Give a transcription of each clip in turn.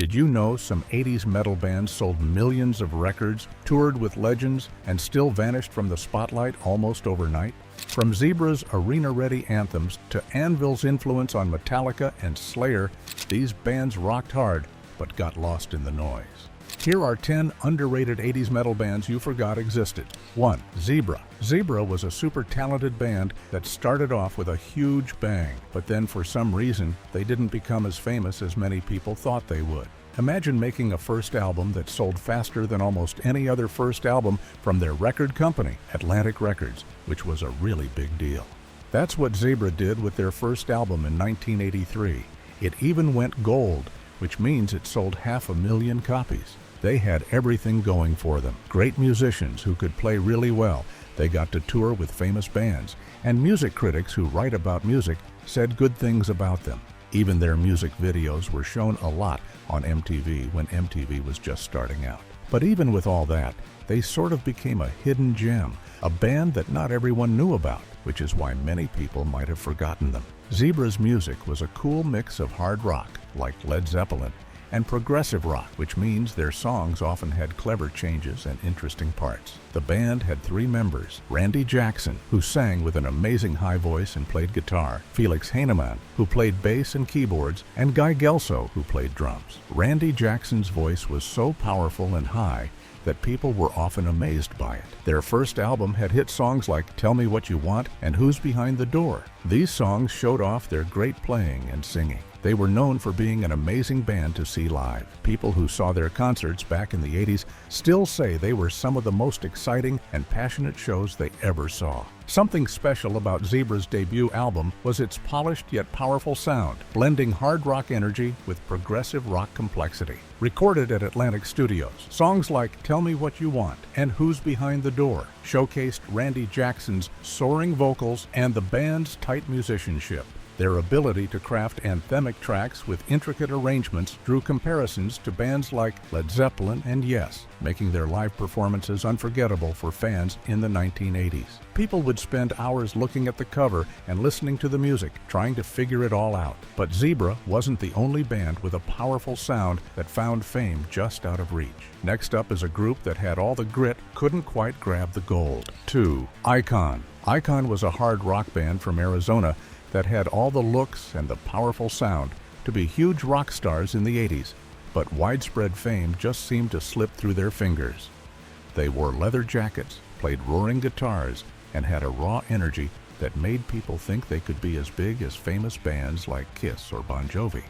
Did you know some 80s metal bands sold millions of records, toured with legends, and still vanished from the spotlight almost overnight? From Zebra's arena-ready anthems to Anvil's influence on Metallica and Slayer, these bands rocked hard but got lost in the noise. Here are 10 underrated 80s metal bands you forgot existed. 1. Zebra. Zebra was a super talented band that started off with a huge bang, but then for some reason, they didn't become as famous as many people thought they would. Imagine making a first album that sold faster than almost any other first album from their record company, Atlantic Records, which was a really big deal. That's what Zebra did with their first album in 1983. It even went gold, which means it sold 500,000 copies. They had everything going for them. Great musicians who could play really well. They got to tour with famous bands, and music critics who write about music said good things about them. Even their music videos were shown a lot on MTV when MTV was just starting out. But even with all that, they sort of became a hidden gem, a band that not everyone knew about, which is why many people might have forgotten them. Zebra's music was a cool mix of hard rock, like Led Zeppelin, and progressive rock, which means their songs often had clever changes and interesting parts. The band had 3 members: Randy Jackson, who sang with an amazing high voice and played guitar, Felix Heinemann, who played bass and keyboards, and Guy Gelso, who played drums. Randy Jackson's voice was so powerful and high that people were often amazed by it. Their first album had hit songs like Tell Me What You Want and Who's Behind the Door. These songs showed off their great playing and singing. They were known for being an amazing band to see live. People who saw their concerts back in the 80s still say they were some of the most exciting and passionate shows they ever saw. Something special about Zebra's debut album was its polished yet powerful sound, blending hard rock energy with progressive rock complexity. Recorded at Atlantic Studios, songs like Tell Me What You Want and Who's Behind the Door showcased Randy Jackson's soaring vocals and the band's tight musicianship. Their ability to craft anthemic tracks with intricate arrangements drew comparisons to bands like Led Zeppelin and Yes, making their live performances unforgettable for fans in the 1980s. People would spend hours looking at the cover and listening to the music, trying to figure it all out. But Zebra wasn't the only band with a powerful sound that found fame just out of reach. Next up is a group that had all the grit, couldn't quite grab the gold. 2. Icon. Icon was a hard rock band from Arizona that had all the looks and the powerful sound to be huge rock stars in the 80s, but widespread fame just seemed to slip through their fingers. They wore leather jackets, played roaring guitars, and had a raw energy that made people think they could be as big as famous bands like Kiss or Bon Jovi.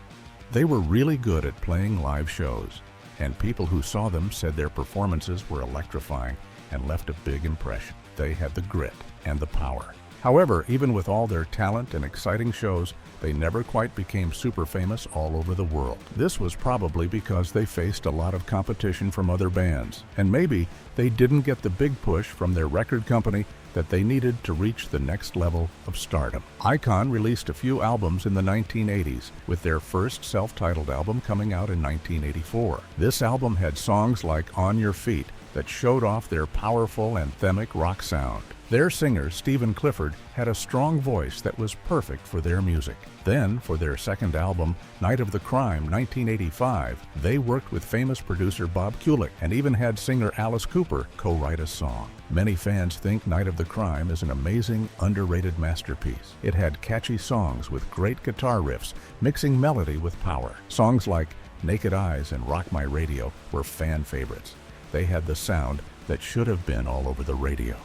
They were really good at playing live shows, and people who saw them said their performances were electrifying and left a big impression. They had the grit and the power. However, even with all their talent and exciting shows, they never quite became super famous all over the world. This was probably because they faced a lot of competition from other bands, and maybe they didn't get the big push from their record company that they needed to reach the next level of stardom. Icon released a few albums in the 1980s, with their first self-titled album coming out in 1984. This album had songs like On Your Feet that showed off their powerful anthemic rock sound. Their singer, Stephen Clifford, had a strong voice that was perfect for their music. Then, for their second album, Night of the Crime, 1985, they worked with famous producer Bob Kulick and even had singer Alice Cooper co-write a song. Many fans think Night of the Crime is an amazing, underrated masterpiece. It had catchy songs with great guitar riffs, mixing melody with power. Songs like Naked Eyes and Rock My Radio were fan favorites. They had the sound that should have been all over the radio.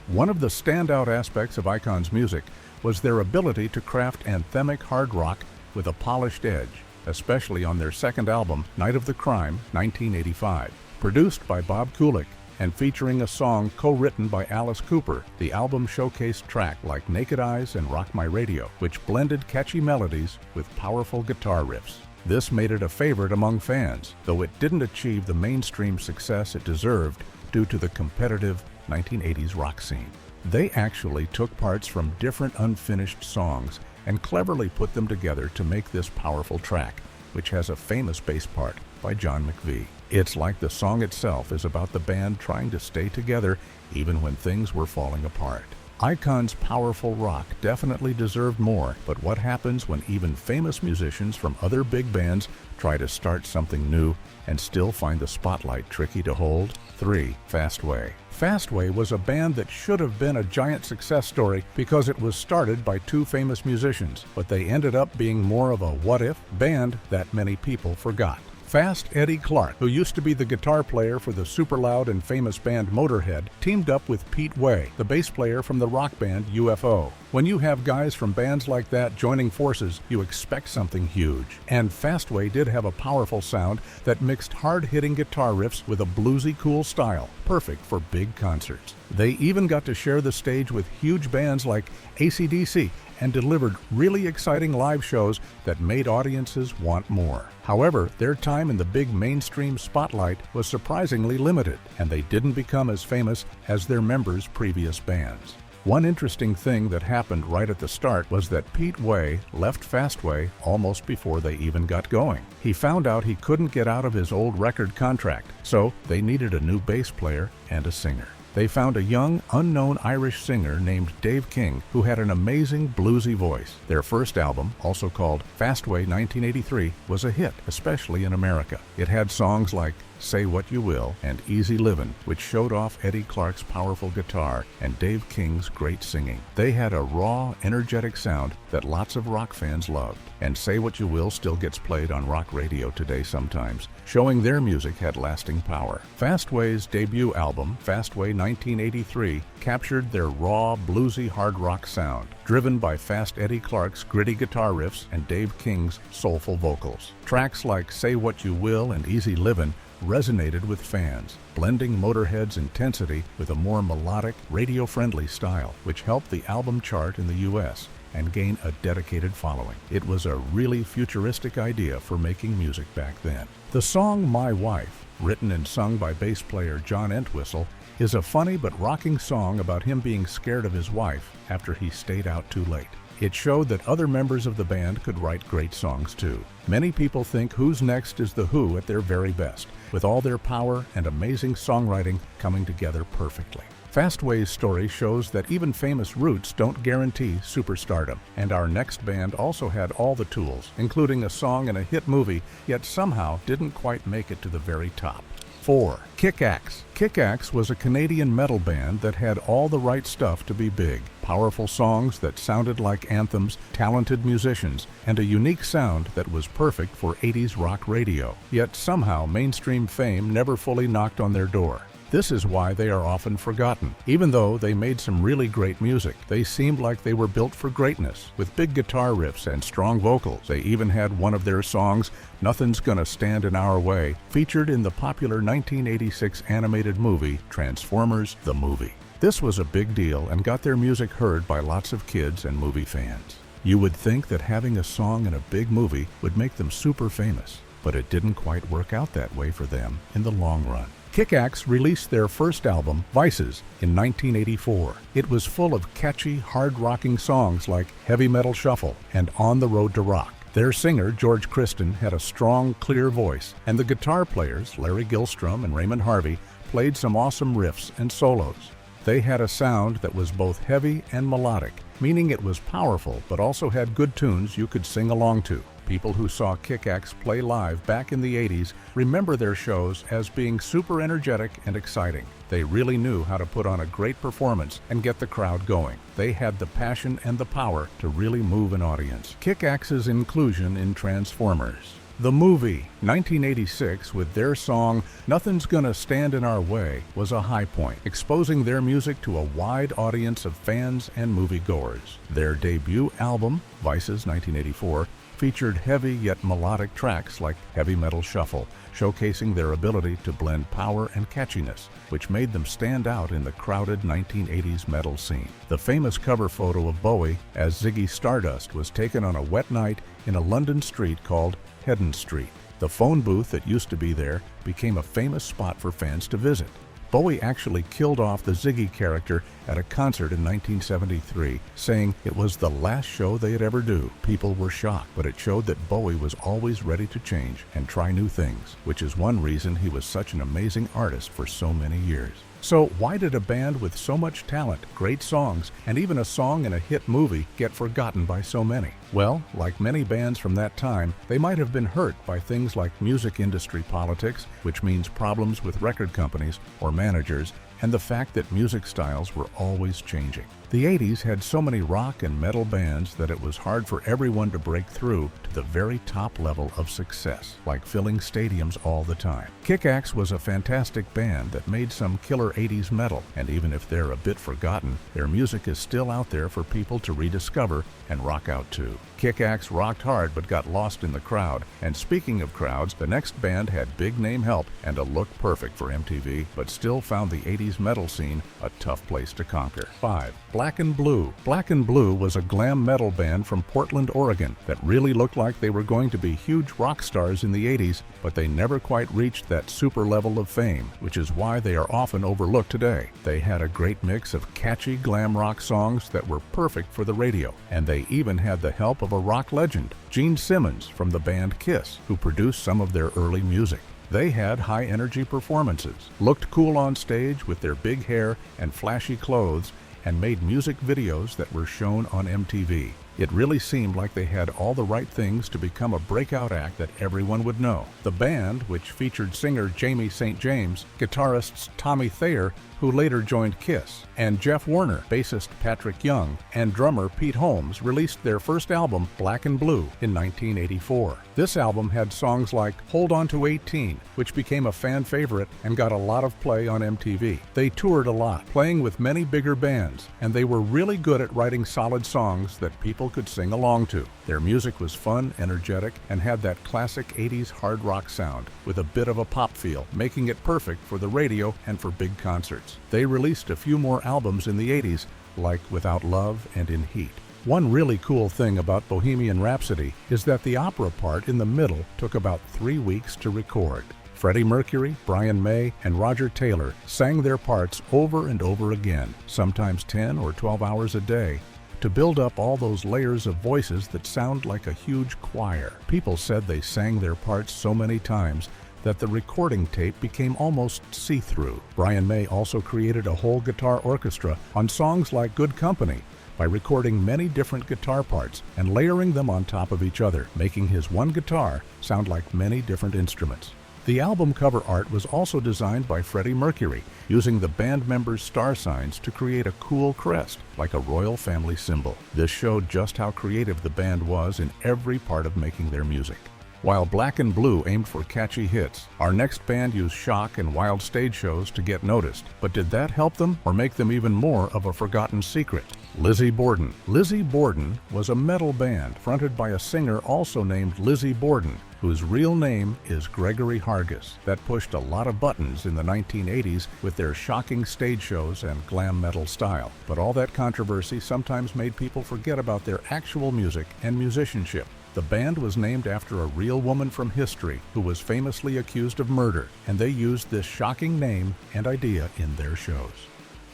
One of the standout aspects of Icon's music was their ability to craft anthemic hard rock with a polished edge, especially on their second album, Night of the Crime, 1985. Produced by Bob Kulick and featuring a song co-written by Alice Cooper, the album showcased tracks like Naked Eyes and Rock My Radio, which blended catchy melodies with powerful guitar riffs. This made it a favorite among fans, though it didn't achieve the mainstream success it deserved due to the competitive 1980s rock scene. They actually took parts from different unfinished songs and cleverly put them together to make this powerful track, which has a famous bass part by John McVie. It's like the song itself is about the band trying to stay together even when things were falling apart. Icon's powerful rock definitely deserved more, but what happens when even famous musicians from other big bands try to start something new and still find the spotlight tricky to hold? 3. Fastway. Fastway was a band that should have been a giant success story because it was started by two famous musicians, but they ended up being more of a what-if band that many people forgot. Fast Eddie Clarke, who used to be the guitar player for the super loud and famous band Motorhead, teamed up with Pete Way, the bass player from the rock band UFO. When you have guys from bands like that joining forces, you expect something huge. And Fastway did have a powerful sound that mixed hard-hitting guitar riffs with a bluesy cool style, perfect for big concerts. They even got to share the stage with huge bands like AC/DC and delivered really exciting live shows that made audiences want more. However, their time in the big mainstream spotlight was surprisingly limited, and they didn't become as famous as their members' previous bands. One interesting thing that happened right at the start was that Pete Way left Fastway almost before they even got going. He found out he couldn't get out of his old record contract, so they needed a new bass player and a singer. They found a young, unknown Irish singer named Dave King who had an amazing bluesy voice. Their first album, also called Fastway 1983, was a hit, especially in America. It had songs like Say What You Will and Easy Livin', which showed off Eddie Clarke's powerful guitar and Dave King's great singing. They had a raw, energetic sound that lots of rock fans loved, and Say What You Will still gets played on rock radio today sometimes, showing their music had lasting power. Fastway's debut album, Fastway 1983, captured their raw, bluesy hard rock sound, driven by Fast Eddie Clarke's gritty guitar riffs and Dave King's soulful vocals. Tracks like Say What You Will and Easy Livin' resonated with fans, blending Motorhead's intensity with a more melodic, radio-friendly style, which helped the album chart in the US and gain a dedicated following. It was a really futuristic idea for making music back then. The song My Wife, written and sung by bass player John Entwistle, is a funny but rocking song about him being scared of his wife after he stayed out too late. It showed that other members of the band could write great songs too. Many people think Who's Next is The Who at their very best, with all their power and amazing songwriting coming together perfectly. Fastway's story shows that even famous roots don't guarantee superstardom, and our next band also had all the tools, including a song and a hit movie, yet somehow didn't quite make it to the very top. 4. Kick-Axe. Kick-Axe was a Canadian metal band that had all the right stuff to be big. Powerful songs that sounded like anthems, talented musicians, and a unique sound that was perfect for 80s rock radio. Yet somehow mainstream fame never fully knocked on their door. This is why they are often forgotten. Even though they made some really great music, they seemed like they were built for greatness, with big guitar riffs and strong vocals. They even had one of their songs, Nothing's Gonna Stand in Our Way, featured in the popular 1986 animated movie, Transformers: The Movie. This was a big deal and got their music heard by lots of kids and movie fans. You would think that having a song in a big movie would make them super famous, but it didn't quite work out that way for them in the long run. Kick-Axe released their first album, Vices, in 1984. It was full of catchy, hard-rocking songs like Heavy Metal Shuffle and On the Road to Rock. Their singer, George Kristen, had a strong, clear voice, and the guitar players, Larry Gilstrom and Raymond Harvey, played some awesome riffs and solos. They had a sound that was both heavy and melodic, meaning it was powerful but also had good tunes you could sing along to. People who saw Kick-Axe play live back in the 80s remember their shows as being super energetic and exciting. They really knew how to put on a great performance and get the crowd going. They had the passion and the power to really move an audience. Kick-Axe's inclusion in Transformers: The Movie, 1986, with their song Nothing's Gonna Stand in Our Way, was a high point, exposing their music to a wide audience of fans and moviegoers. Their debut album, Vices 1984, featured heavy yet melodic tracks like Heavy Metal Shuffle, showcasing their ability to blend power and catchiness, which made them stand out in the crowded 1980s metal scene. The famous cover photo of Bowie as Ziggy Stardust was taken on a wet night in a London street called Hedden Street. The phone booth that used to be there became a famous spot for fans to visit. Bowie actually killed off the Ziggy character at a concert in 1973, saying it was the last show they'd ever do. People were shocked, but it showed that Bowie was always ready to change and try new things, which is one reason he was such an amazing artist for so many years. So why did a band with so much talent, great songs, and even a song in a hit movie get forgotten by so many? Well, like many bands from that time, they might have been hurt by things like music industry politics, which means problems with record companies or managers, and the fact that music styles were always changing. The 80s had so many rock and metal bands that it was hard for everyone to break through to the very top level of success, like filling stadiums all the time. Kick-Axe was a fantastic band that made some killer 80s metal, and even if they're a bit forgotten, their music is still out there for people to rediscover and rock out to. Kick-Axe rocked hard but got lost in the crowd, and speaking of crowds, the next band had big name help and a look perfect for MTV, but still found the 80s metal scene a tough place to conquer. 5. Black and Blue. Black and Blue was a glam metal band from Portland, Oregon that really looked like they were going to be huge rock stars in the 80s, but they never quite reached that super level of fame, which is why they are often overlooked today. They had a great mix of catchy glam rock songs that were perfect for the radio, and they even had the help of a rock legend, Gene Simmons from the band Kiss, who produced some of their early music. They had high-energy performances, looked cool on stage with their big hair and flashy clothes, and made music videos that were shown on MTV. It really seemed like they had all the right things to become a breakout act that everyone would know. The band, which featured singer Jamie St. James, guitarists Tommy Thayer, who later joined Kiss, and Jeff Warner, bassist Patrick Young, and drummer Pete Holmes, released their first album, Black and Blue, in 1984. This album had songs like Hold On to 18, which became a fan favorite and got a lot of play on MTV. They toured a lot, playing with many bigger bands, and they were really good at writing solid songs that people could sing along to. Their music was fun, energetic, and had that classic 80s hard rock sound, with a bit of a pop feel, making it perfect for the radio and for big concerts. They released a few more albums in the 80s, like Without Love and In Heat. One really cool thing about Bohemian Rhapsody is that the opera part in the middle took about 3 weeks to record. Freddie Mercury, Brian May, and Roger Taylor sang their parts over and over again, sometimes 10 or 12 hours a day, to build up all those layers of voices that sound like a huge choir. People said they sang their parts so many times that the recording tape became almost see-through. Brian May also created a whole guitar orchestra on songs like Good Company by recording many different guitar parts and layering them on top of each other, making his one guitar sound like many different instruments. The album cover art was also designed by Freddie Mercury, using the band members' star signs to create a cool crest, like a royal family symbol. This showed just how creative the band was in every part of making their music. While Black and Blue aimed for catchy hits, our next band used shock and wild stage shows to get noticed. But did that help them or make them even more of a forgotten secret? Lizzy Borden. Lizzy Borden was a metal band fronted by a singer also named Lizzy Borden, whose real name is Gregory Hargis, that pushed a lot of buttons in the 1980s with their shocking stage shows and glam metal style. But all that controversy sometimes made people forget about their actual music and musicianship. The band was named after a real woman from history who was famously accused of murder, and they used this shocking name and idea in their shows.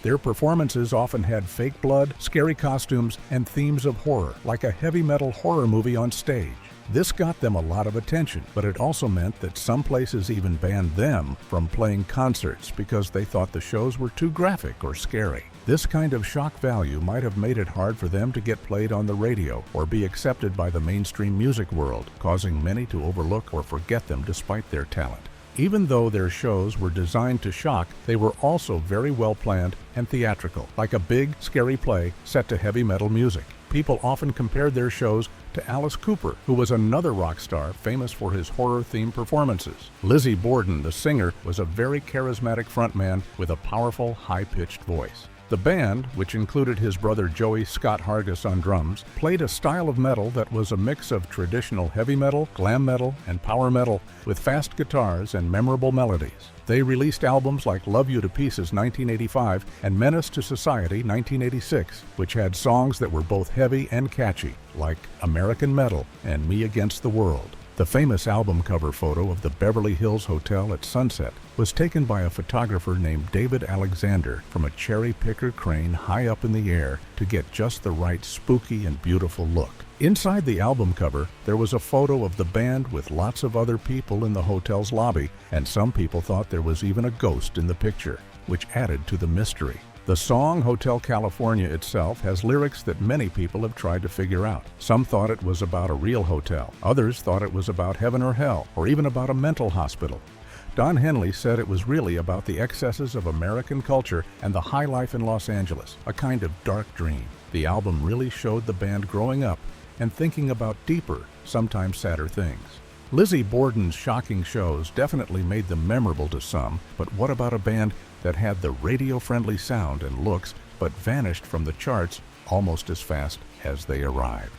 Their performances often had fake blood, scary costumes, and themes of horror, like a heavy metal horror movie on stage. This got them a lot of attention, but it also meant that some places even banned them from playing concerts because they thought the shows were too graphic or scary. This kind of shock value might have made it hard for them to get played on the radio or be accepted by the mainstream music world, causing many to overlook or forget them despite their talent. Even though their shows were designed to shock, they were also very well planned and theatrical, like a big, scary play set to heavy metal music. People often compared their shows to Alice Cooper, who was another rock star famous for his horror-themed performances. Lizzy Borden, the singer, was a very charismatic frontman with a powerful, high-pitched voice. The band, which included his brother Joey Scott Hargis on drums, played a style of metal that was a mix of traditional heavy metal, glam metal, and power metal with fast guitars and memorable melodies. They released albums like Love You to Pieces 1985 and Menace to Society 1986, which had songs that were both heavy and catchy, like American Metal and Me Against the World. The famous album cover photo of the Beverly Hills Hotel at sunset was taken by a photographer named David Alexander from a cherry picker crane high up in the air to get just the right spooky and beautiful look. Inside the album cover, there was a photo of the band with lots of other people in the hotel's lobby, and some people thought there was even a ghost in the picture. which added to the mystery. The song Hotel California itself has lyrics that many people have tried to figure out. Some thought it was about a real hotel. Others thought it was about heaven or hell, or even about a mental hospital. Don Henley said it was really about the excesses of American culture and the high life in Los Angeles, a kind of dark dream. The album really showed the band growing up and thinking about deeper, sometimes sadder things. Lizzy Borden's shocking shows definitely made them memorable to some, but what about a band that had the radio-friendly sound and looks but vanished from the charts almost as fast as they arrived?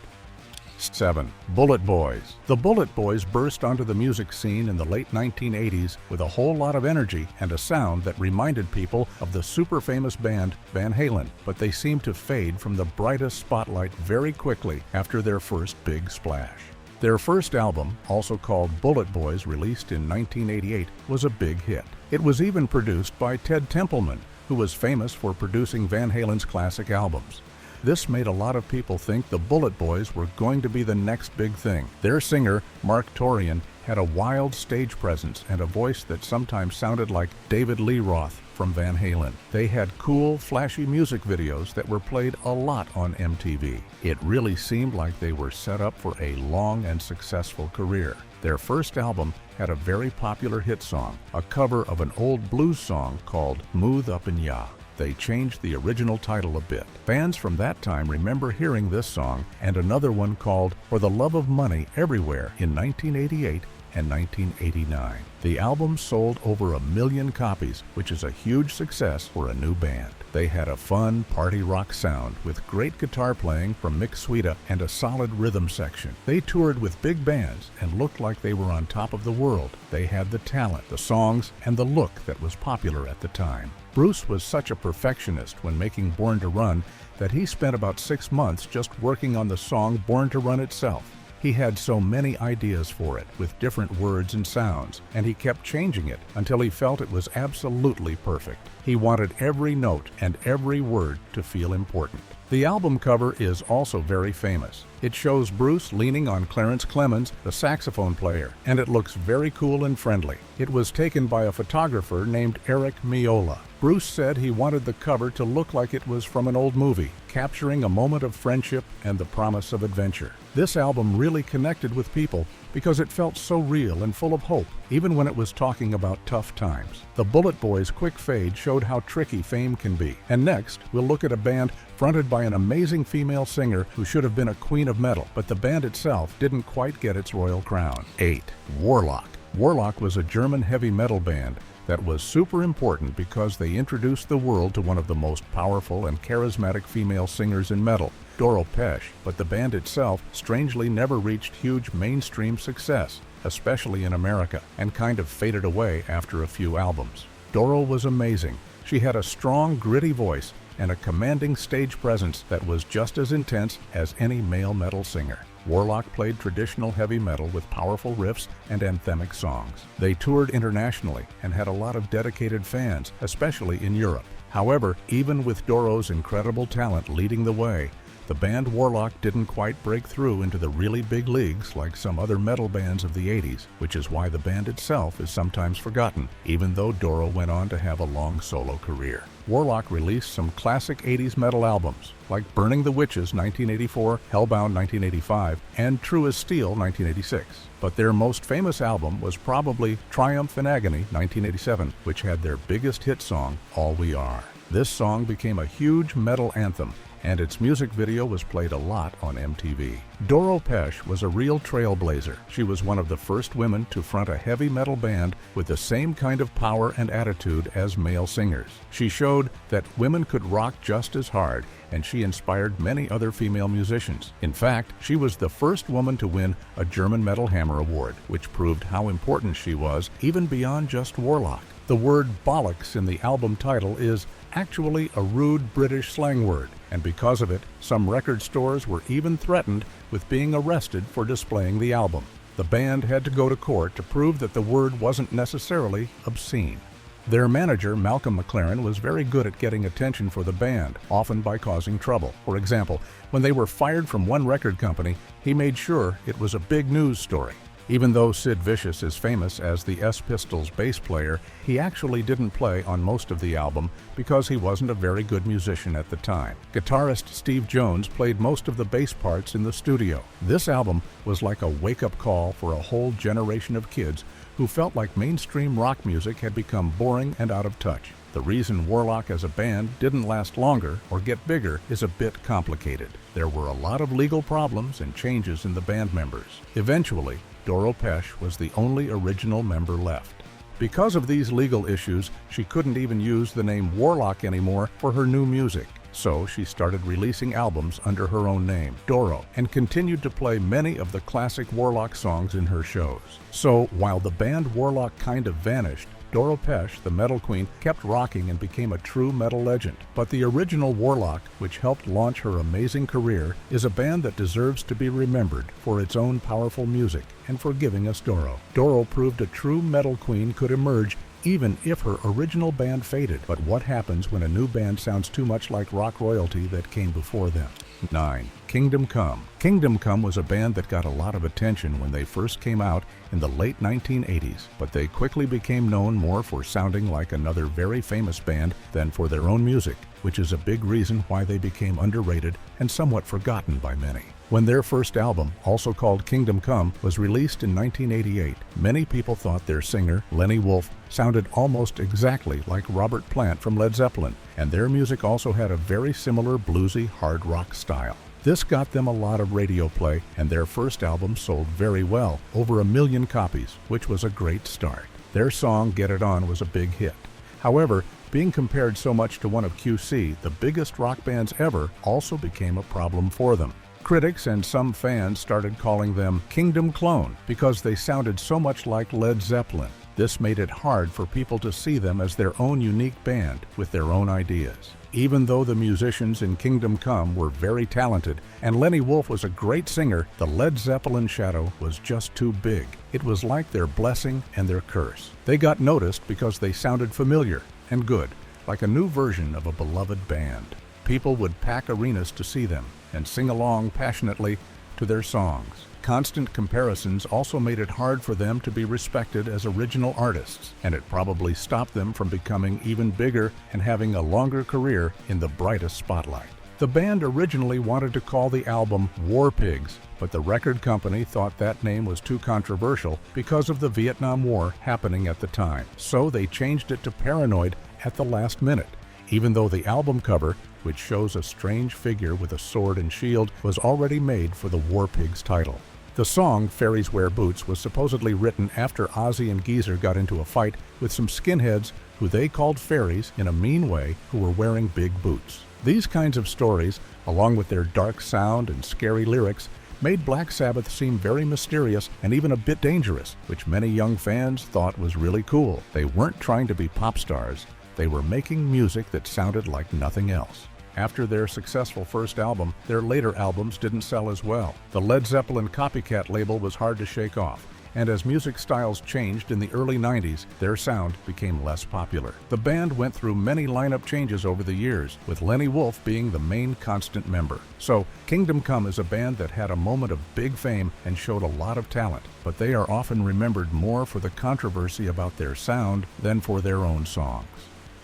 7. BulletBoys. The BulletBoys burst onto the music scene in the late 1980s with a whole lot of energy and a sound that reminded people of the super famous band Van Halen, but they seemed to fade from the brightest spotlight very quickly after their first big splash. Their first album, also called BulletBoys, released in 1988, was a big hit. It was even produced by Ted Templeman, who was famous for producing Van Halen's classic albums. This made a lot of people think the BulletBoys were going to be the next big thing. Their singer, Mark Torian, had a wild stage presence and a voice that sometimes sounded like David Lee Roth from Van Halen. They had cool, flashy music videos that were played a lot on MTV. It really seemed like they were set up for a long and successful career. Their first album had a very popular hit song, a cover of an old blues song called Smooth Up in Ya. They changed the original title a bit. Fans from that time remember hearing this song and another one called For the Love of Money Everywhere in 1988 and 1989. The album sold over 1 million copies, which is a huge success for a new band. They had a fun party rock sound with great guitar playing from Mick Sweeta and a solid rhythm section. They toured with big bands and looked like they were on top of the world. They had the talent, the songs, and the look that was popular at the time. Bruce was such a perfectionist when making Born to Run that he spent about 6 months just working on the song Born to Run itself. He had so many ideas for it, with different words and sounds, and he kept changing it until he felt it was absolutely perfect. He wanted every note and every word to feel important. The album cover is also very famous. It shows Bruce leaning on Clarence Clemens, the saxophone player, and it looks very cool and friendly. It was taken by a photographer named Eric Miola. Bruce said he wanted the cover to look like it was from an old movie, capturing a moment of friendship and the promise of adventure. This album really connected with people because it felt so real and full of hope, even when it was talking about tough times. The BulletBoys' quick fade showed how tricky fame can be. And next, we'll look at a band fronted by an amazing female singer who should have been a queen of metal, but the band itself didn't quite get its royal crown. 8. Warlock. Warlock was a German heavy metal band that was super important because they introduced the world to one of the most powerful and charismatic female singers in metal, Doro Pesch, but the band itself strangely never reached huge mainstream success, especially in America, and kind of faded away after a few albums. Doro was amazing. She had a strong, gritty voice and a commanding stage presence that was just as intense as any male metal singer. Warlock played traditional heavy metal with powerful riffs and anthemic songs. They toured internationally and had a lot of dedicated fans, especially in Europe. However, even with Doro's incredible talent leading the way, the band Warlock didn't quite break through into the really big leagues like some other metal bands of the 80s, which is why the band itself is sometimes forgotten, even though Doro went on to have a long solo career. Warlock released some classic 80s metal albums, like Burning the Witches 1984, Hellbound 1985, and True as Steel 1986. But their most famous album was probably Triumph and Agony 1987, which had their biggest hit song, All We Are. This song became a huge metal anthem, and its music video was played a lot on MTV. Doro Pesch was a real trailblazer. She was one of the first women to front a heavy metal band with the same kind of power and attitude as male singers. She showed that women could rock just as hard, and she inspired many other female musicians. In fact, she was the first woman to win a German Metal Hammer Award, which proved how important she was, even beyond just Warlock. The word bollocks in the album title is actually a rude British slang word, and because of it, some record stores were even threatened with being arrested for displaying the album. The band had to go to court to prove that the word wasn't necessarily obscene. Their manager, Malcolm McLaren, was very good at getting attention for the band, often by causing trouble. For example, when they were fired from one record company, he made sure it was a big news story. Even though Sid Vicious is famous as the S-Pistols bass player, he actually didn't play on most of the album because he wasn't a very good musician at the time. Guitarist Steve Jones played most of the bass parts in the studio. This album was like a wake-up call for a whole generation of kids who felt like mainstream rock music had become boring and out of touch. The reason Warlock as a band didn't last longer or get bigger is a bit complicated. There were a lot of legal problems and changes in the band members. Eventually, Doro Pesch was the only original member left. Because of these legal issues, she couldn't even use the name Warlock anymore for her new music. So she started releasing albums under her own name, Doro, and continued to play many of the classic Warlock songs in her shows. So while the band Warlock kind of vanished, Doro Pesch, the metal queen, kept rocking and became a true metal legend. But the original Warlock, which helped launch her amazing career, is a band that deserves to be remembered for its own powerful music and for giving us Doro. Doro proved a true metal queen could emerge even if her original band faded. But what happens when a new band sounds too much like rock royalty that came before them? 9. Kingdom Come. Kingdom Come was a band that got a lot of attention when they first came out in the late 1980s, but they quickly became known more for sounding like another very famous band than for their own music, which is a big reason why they became underrated and somewhat forgotten by many. When their first album, also called Kingdom Come, was released in 1988, many people thought their singer, Lenny Wolf, sounded almost exactly like Robert Plant from Led Zeppelin, and their music also had a very similar bluesy hard rock style. This got them a lot of radio play, and their first album sold very well, over 1 million copies, which was a great start. Their song, Get It On, was a big hit. However, being compared so much to one of QC, the biggest rock bands ever, also became a problem for them. Critics and some fans started calling them Kingdom Clone because they sounded so much like Led Zeppelin. This made it hard for people to see them as their own unique band with their own ideas. Even though the musicians in Kingdom Come were very talented and Lenny Wolf was a great singer, the Led Zeppelin shadow was just too big. It was like their blessing and their curse. They got noticed because they sounded familiar and good, like a new version of a beloved band. People would pack arenas to see them and sing along passionately to their songs. Constant comparisons also made it hard for them to be respected as original artists, and it probably stopped them from becoming even bigger and having a longer career in the brightest spotlight. The band originally wanted to call the album War Pigs, but the record company thought that name was too controversial because of the Vietnam War happening at the time, so they changed it to Paranoid at the last minute, even though the album cover, which shows a strange figure with a sword and shield, was already made for the War Pigs title. The song Fairies Wear Boots was supposedly written after Ozzy and Geezer got into a fight with some skinheads who they called fairies in a mean way who were wearing big boots. These kinds of stories, along with their dark sound and scary lyrics, made Black Sabbath seem very mysterious and even a bit dangerous, which many young fans thought was really cool. They weren't trying to be pop stars. They were making music that sounded like nothing else. After their successful first album, their later albums didn't sell as well. The Led Zeppelin copycat label was hard to shake off, and as music styles changed in the early 90s, their sound became less popular. The band went through many lineup changes over the years, with Lenny Wolf being the main constant member. So, Kingdom Come is a band that had a moment of big fame and showed a lot of talent, but they are often remembered more for the controversy about their sound than for their own songs.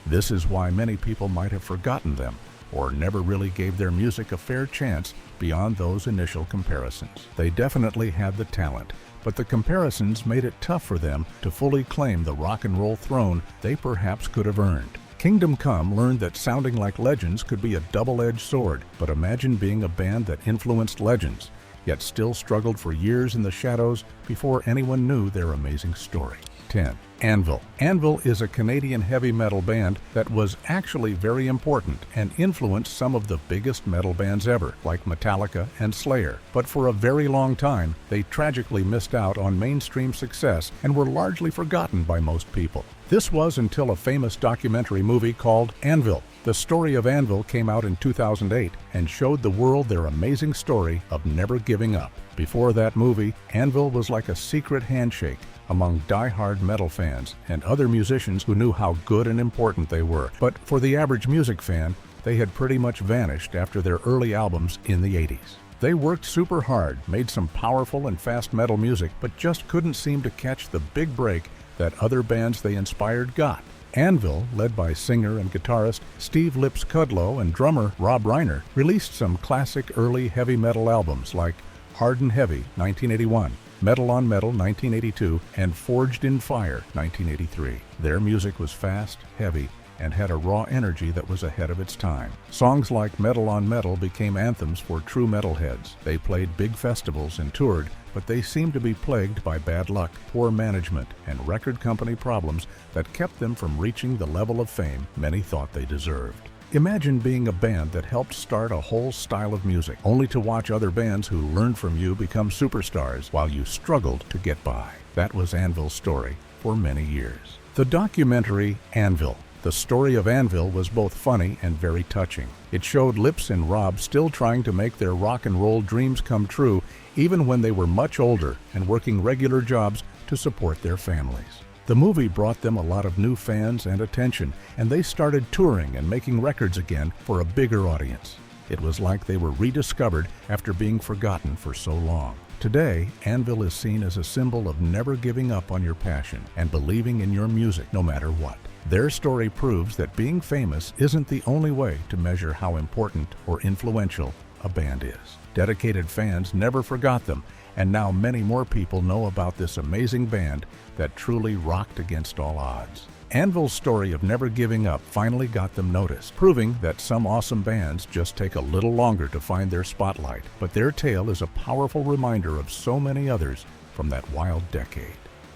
This is why many people might have forgotten them, or never really gave their music a fair chance beyond those initial comparisons. They definitely had the talent, but the comparisons made it tough for them to fully claim the rock and roll throne they perhaps could have earned. Kingdom Come learned that sounding like legends could be a double-edged sword, but imagine being a band that influenced legends, yet still struggled for years in the shadows before anyone knew their amazing story. 10. Anvil. Anvil is a Canadian heavy metal band that was actually very important and influenced some of the biggest metal bands ever, like Metallica and Slayer. But for a very long time, they tragically missed out on mainstream success and were largely forgotten by most people. This was until a famous documentary movie called Anvil. The story of Anvil came out in 2008 and showed the world their amazing story of never giving up. Before that movie, Anvil was like a secret handshake among die-hard metal fans and other musicians who knew how good and important they were. But for the average music fan, they had pretty much vanished after their early albums in the 80s. They worked super hard, made some powerful and fast metal music, but just couldn't seem to catch the big break that other bands they inspired got. Anvil, led by singer and guitarist Steve Lips Kudlow and drummer Rob Reiner, released some classic early heavy metal albums like Hard and Heavy, 1981, Metal on Metal, 1982, and Forged in Fire, 1983. Their music was fast, heavy, and had a raw energy that was ahead of its time. Songs like Metal on Metal became anthems for true metalheads. They played big festivals and toured, but they seemed to be plagued by bad luck, poor management, and record company problems that kept them from reaching the level of fame many thought they deserved. Imagine being a band that helped start a whole style of music, only to watch other bands who learned from you become superstars while you struggled to get by. That was Anvil's story for many years. The documentary Anvil. The story of Anvil was both funny and very touching. It showed Lips and Rob still trying to make their rock and roll dreams come true, even when they were much older and working regular jobs to support their families. The movie brought them a lot of new fans and attention, and they started touring and making records again for a bigger audience. It was like they were rediscovered after being forgotten for so long. Today, Anvil is seen as a symbol of never giving up on your passion and believing in your music no matter what. Their story proves that being famous isn't the only way to measure how important or influential a band is. Dedicated fans never forgot them, and now many more people know about this amazing band that truly rocked against all odds. Anvil's story of never giving up finally got them noticed, proving that some awesome bands just take a little longer to find their spotlight, but their tale is a powerful reminder of so many others from that wild decade.